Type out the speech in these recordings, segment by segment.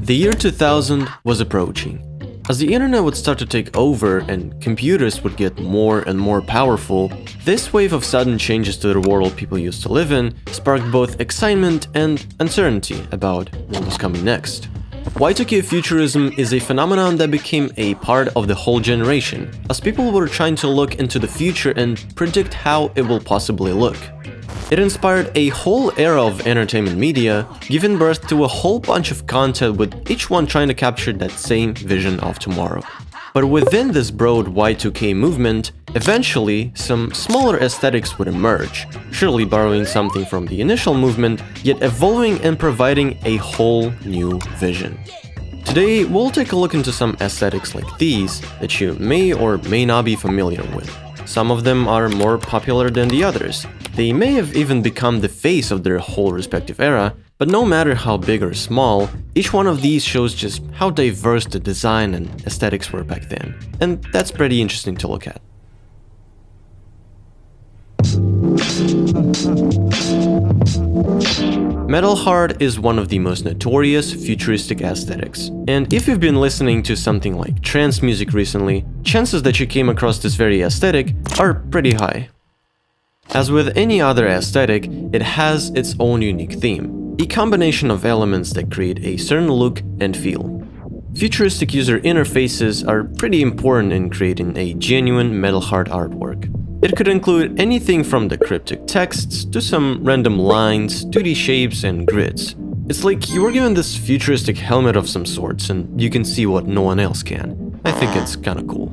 The year 2000 was approaching. As the internet would start to take over and computers would get more and more powerful, this wave of sudden changes to the world people used to live in sparked both excitement and uncertainty about what was coming next. Y2K futurism is a phenomenon that became a part of the whole generation, as people were trying to look into the future and predict how it will possibly look. It inspired a whole era of entertainment media, giving birth to a whole bunch of content with each one trying to capture that same vision of tomorrow. But within this broad Y2K movement, eventually some smaller aesthetics would emerge, surely borrowing something from the initial movement, yet evolving and providing a whole new vision. Today, we'll take a look into some aesthetics like these that you may or may not be familiar with. Some of them are more popular than the others. They may have even become the face of their whole respective era, but no matter how big or small, each one of these shows just how diverse the design and aesthetics were back then. And that's pretty interesting to look at. Metalheart is one of the most notorious futuristic aesthetics, and if you've been listening to something like trance music recently, chances that you came across this very aesthetic are pretty high. As with any other aesthetic, it has its own unique theme, a combination of elements that create a certain look and feel. Futuristic user interfaces are pretty important in creating a genuine metalheart artwork. It could include anything from the cryptic texts to some random lines, 2D shapes, and grids. It's like you were given this futuristic helmet of some sorts and you can see what no one else can. I think it's kinda cool.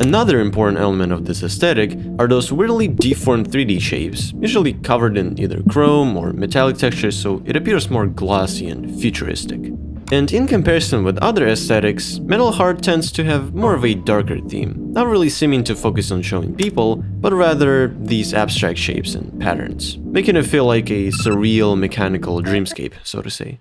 Another important element of this aesthetic are those weirdly deformed 3D shapes, usually covered in either chrome or metallic textures so it appears more glossy and futuristic. And in comparison with other aesthetics, Metalheart tends to have more of a darker theme, not really seeming to focus on showing people, but rather these abstract shapes and patterns, making it feel like a surreal mechanical dreamscape, so to say.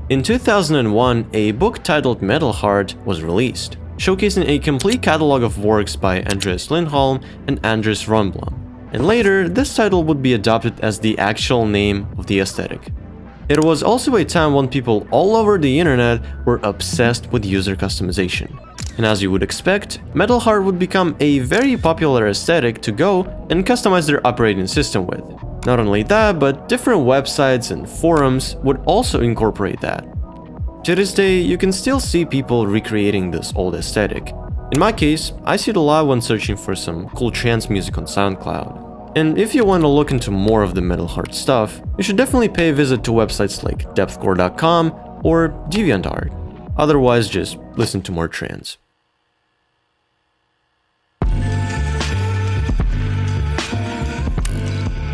In 2001, a book titled Metalheart was released, showcasing a complete catalog of works by Andreas Lindholm and Anders Rönnblom, and later this title would be adopted as the actual name of the aesthetic. It was also a time when people all over the internet were obsessed with user customization. And as you would expect, Metalheart would become a very popular aesthetic to go and customize their operating system with. Not only that, but different websites and forums would also incorporate that. To this day, you can still see people recreating this old aesthetic. In my case, I see it a lot when searching for some cool trance music on SoundCloud. And if you want to look into more of the Metalheart stuff, you should definitely pay a visit to websites like deathcore.com or DeviantArt. Otherwise, just listen to more trance.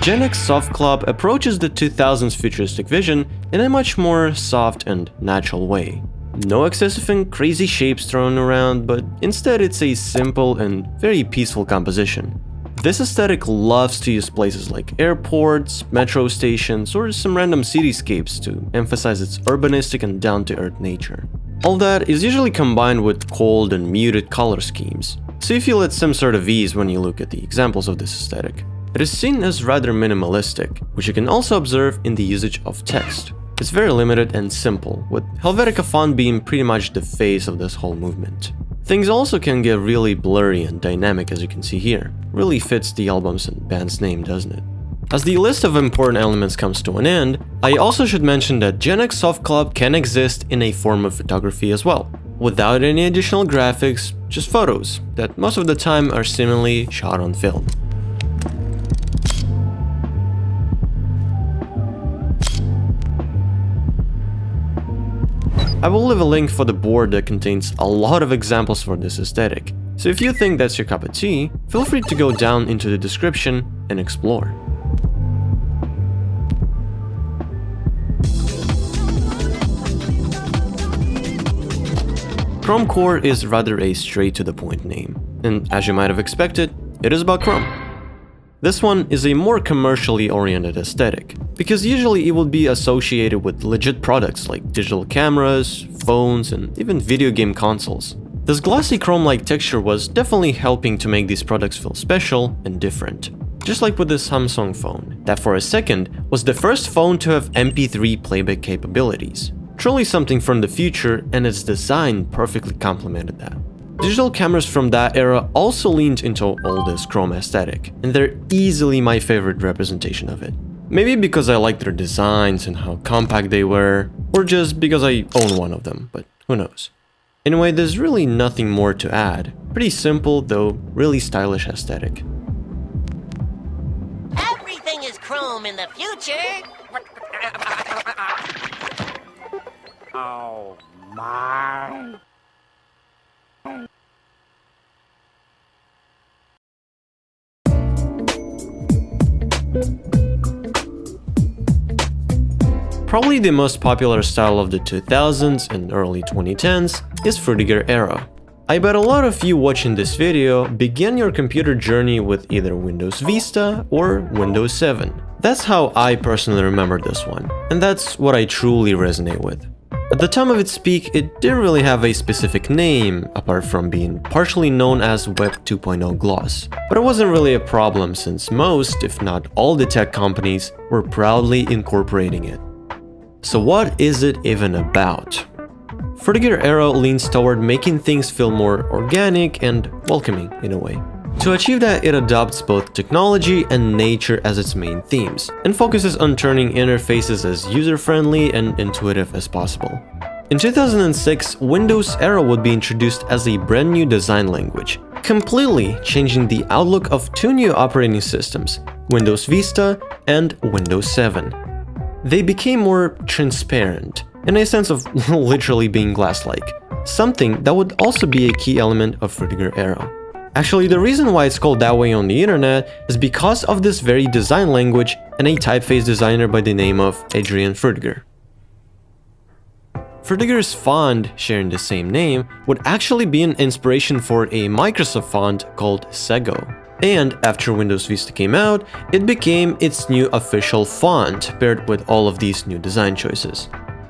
Gen X Soft Club approaches the 2000s futuristic vision in a much more soft and natural way. No excessive and crazy shapes thrown around, but instead it's a simple and very peaceful composition. This aesthetic loves to use places like airports, metro stations, or some random cityscapes to emphasize its urbanistic and down-to-earth nature. All that is usually combined with cold and muted color schemes, so you feel at some sort of ease when you look at the examples of this aesthetic. It is seen as rather minimalistic, which you can also observe in the usage of text. It's very limited and simple, with Helvetica font being pretty much the face of this whole movement. Things also can get really blurry and dynamic, as you can see here. Really fits the album's and band's name, doesn't it? As the list of important elements comes to an end, I also should mention that Gen X Soft Club can exist in a form of photography as well, without any additional graphics, just photos that most of the time are seemingly shot on film. I will leave a link for the board that contains a lot of examples for this aesthetic, so if you think that's your cup of tea, feel free to go down into the description and explore. Chromecore is rather a straight-to-the-point name, and as you might have expected, it is about Chrome. This one is a more commercially oriented aesthetic, because usually it would be associated with legit products like digital cameras, phones, and even video game consoles. This glossy chrome-like texture was definitely helping to make these products feel special and different. just like with the Samsung phone, that for a second was the first phone to have MP3 playback capabilities. Truly something from the future, and its design perfectly complemented that. Digital cameras from that era also leaned into all this chrome aesthetic, and they're easily my favorite representation of it. Maybe because I like their designs and how compact they were, or just because I own one of them, but who knows. Anyway, there's really nothing more to add. Pretty simple, though really stylish aesthetic. Everything is chrome in the future. Oh my. Probably the most popular style of the 2000s and early 2010s is frutiger aero. I bet a lot of you watching this video began your computer journey with either Windows Vista or Windows 7. That's how I personally remember this one, and that's what I truly resonate with. At the time of its peak, it didn't really have a specific name, apart from being partially known as Web 2.0 Gloss. But it wasn't really a problem since most, if not all the tech companies, were proudly incorporating it. So what is it even about? Frutiger aero leans toward making things feel more organic and welcoming in a way. To achieve that, it adopts both technology and nature as its main themes, and focuses on turning interfaces as user-friendly and intuitive as possible. In 2006, Windows Aero would be introduced as a brand new design language, completely changing the outlook of two new operating systems, Windows Vista and Windows 7. They became more transparent, in a sense of literally being glass-like, something that would also be a key element of frutiger aero. Actually, the reason why it's called that way on the internet is because of this very design language and a typeface designer by the name of Adrian Frutiger. Frutiger's font, sharing the same name, would actually be an inspiration for a Microsoft font called Sego. And after Windows Vista came out, it became its new official font, paired with all of these new design choices.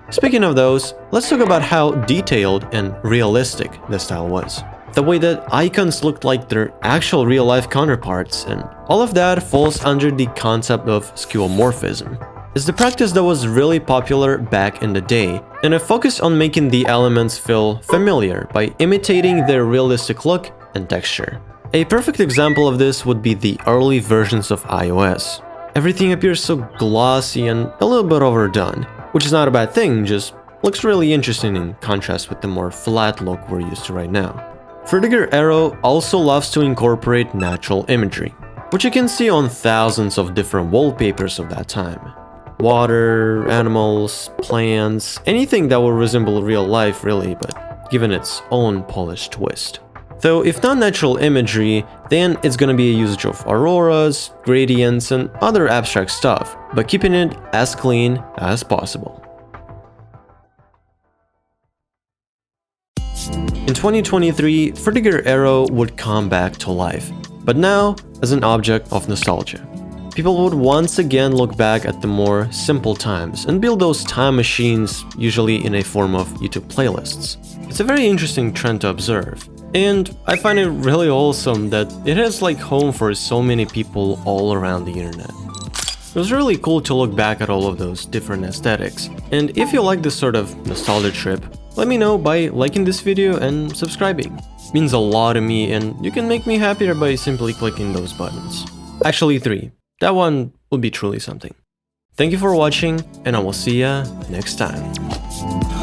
Speaking of those, let's talk about how detailed and realistic the style was. The way that icons looked like their actual real-life counterparts, and all of that falls under the concept of skeuomorphism. It's the practice that was really popular back in the day, and it focused on making the elements feel familiar by imitating their realistic look and texture. A perfect example of this would be the early versions of iOS. Everything appears so glossy and a little bit overdone, which is not a bad thing, just looks really interesting in contrast with the more flat look we're used to right now. Frutiger aero also loves to incorporate natural imagery, which you can see on thousands of different wallpapers of that time. Water, animals, plants, anything that will resemble real life really, but given its own polished twist. Though if not natural imagery, then it's gonna be a usage of auroras, gradients, and other abstract stuff, but keeping it as clean as possible. In 2023, frutiger aero would come back to life, but now as an object of nostalgia. People would once again look back at the more simple times and build those time machines, usually in a form of YouTube playlists. It's a very interesting trend to observe. And I find it really awesome that it has like home for so many people all around the internet. It was really cool to look back at all of those different aesthetics. And if you like this sort of nostalgia trip, let me know by liking this video and subscribing. It means a lot to me, and you can make me happier by simply clicking those buttons. Actually 3. That one would be truly something. Thank you for watching, and I will see ya next time.